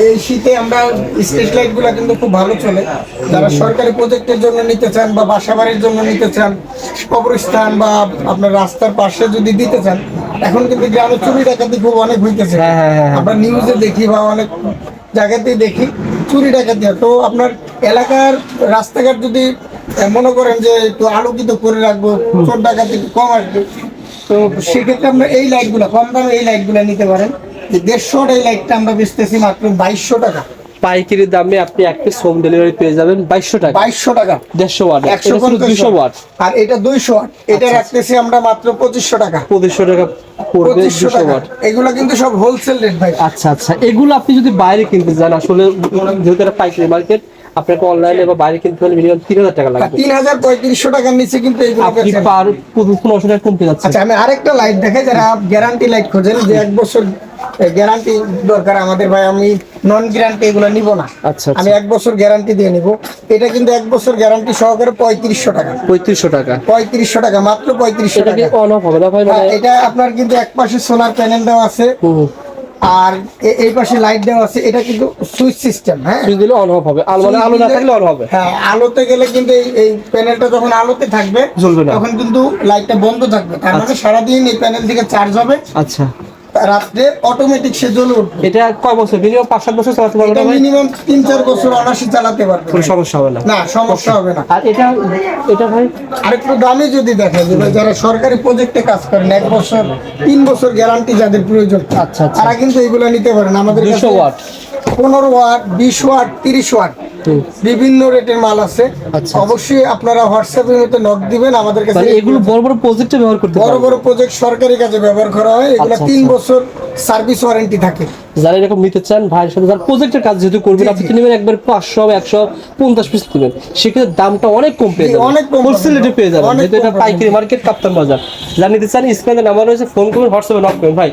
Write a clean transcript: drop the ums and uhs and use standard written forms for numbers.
এই শীতে আমরা স্ট্রিট লাইট গুলা কিন্তু খুব ভালো চলে। যারা সরকারি প্রজেক্টের জন্য নিতে চান বা বাসাবাড়ির জন্য নিতে চান, কবরস্থান বা আপনার রাস্তার পাশে যদি দিতে চান, এখন কিন্তু গ্রামে চুরি ডাকাতি খুব অনেক হইতেছে। আমরা নিউজে দেখি বা অনেক জায়গাতেই দেখি চুরি ডাকাতি হয়। তো আপনার এলাকার রাস্তাঘাট যদি মনে করেন যে একটু আলোকিত করে রাখবো, চোর ডাকাতি একটু কম আসবে, তো সেক্ষেত্রে আমরা এই লাইটগুলো কম দামে এই লাইটগুলো নিতে পারেন। যে 150 এই লাইটটা আমরা বেচতেছি মাত্র 2200 টাকা। পাইকারি দামে আপনি এক পিস হোম ডেলিভারি পেয়ে যাবেন 2200 টাকা। 2200 টাকা 150 ওয়াট, 150 ওয়াট, আর এটা 200 ওয়াট। এটা রাখতেছি আমরা মাত্র 2500 টাকা। 2500 টাকা পড়বে 2500 200 টাকা। ওয়াট। এগুলো কিন্তু সব হোলসেল রেট ভাই। আচ্ছা আচ্ছা, এগুলো আপনি যদি বাইরে কিনতে যান, আসলে যেহেতু এটা পাইকারি মার্কেট, আপনাকে অনলাইনে বা বাইরে কিনতে হলে মিনিমাম 3000 টাকা লাগবে। 3500 টাকার নিচে কিন্তু এগুলো আপনি বেচেন। পার 1500 টাকা কমতে যাচ্ছে। আচ্ছা, আমি আরেকটা লাইট দেখাই। যারা গ্যারান্টি লাইট খোঁজেন যে 1 বছর গ্যারান্টি দরকার আমাদের, ভাই আমি নন গ্যারান্টি এগুলো নিব না, আচ্ছা, আমি 1 বছর গ্যারান্টি দিয়ে নিব। এটা কিন্তু 1 বছর গ্যারান্টি সহকারে 3500 টাকা। 3500 টাকা। 3500 টাকা, মাত্র 3500 এটা কি টাকা। অন অফ হবে না ভাই? হ্যাঁ, এটা আপনার কিন্তু এক পাশে সোলার প্যানেল দেওয়া আছে, আর এই পাশে লাইট দেওয়া আছে। এটা কিন্তু সুইচ সিস্টেম। হ্যাঁ, সুইচ দিলে অন অফ হবে, আলো না থাকলে অন হবে। হ্যাঁ, আলোতে গেলে কিন্তু এই প্যানেলটা যখন আলোতে থাকবে জ্বলবে না, তখন কিন্তু লাইটটা বন্ধ থাকবে। তার মানে সারাদিন এই প্যানেল থেকে চার্জ হবে। আচ্ছা, রাত্রে অটোমেটিক সে জ্বলে উঠবে। এটা কয় বছর? মিনিমাম 5-7 বছর চালাতে পারবে এটা না ভাই? মিনিমাম 3-4 বছর অনায়াসে চালাতে পারবে, কোনো সমস্যা হবে না। না সমস্যা হবে না। আর এটা ভাই আরেকটু দামে যদি দেখা যায়, যারা সরকারি প্রজেক্টে কাজ করেন 1 বছর 3 বছর গ্যারান্টি যাদের প্রয়োজন, আচ্ছা, তারা কিন্তু এগুলো নিতে পারেন আমাদের কাছে। 200 ওয়াট, 15 ওয়াট, 20 ওয়াট, 30 ওয়াট, বিভিন্ন রেটের মাল আছে। আচ্ছা, অবশ্যই আপনারা হোয়াটসঅ্যাপের মধ্যে নক দিবেন আমাদের কাছে। মানে এগুলো বড় বড় প্রজেক্টে ব্যবহার করতে বড় পারবেন। বড় প্রজেক্ট সরকারি কাজে ব্যবহার করা হয়। এগুলো আচ্ছা, 3 আচ্ছা। বছর সার্ভিস ওয়ারেন্টি থাকে। যারা এরকম নিতে চান ভাইয়ের সাথে, যারা প্রজেক্টের কাজ যেহেতু করবেন, আপনি নেবেন একবার 500 150 পিস নেবেন, সেক্ষেত্রে দামটা অনেক কম পেয়ে যাবেন, অনেক কম হোলসেল রেটে পেয়ে যাবেন। অনেক যেহেতু এটা কম পাইকারি মার্কেট, কাপ্তান বাজার। যারা নিতে চান স্ক্রিনে নাম্বার রয়েছে, ফোন করবেন, হোয়াটসঅ্যাপে নক করবেন ভাই।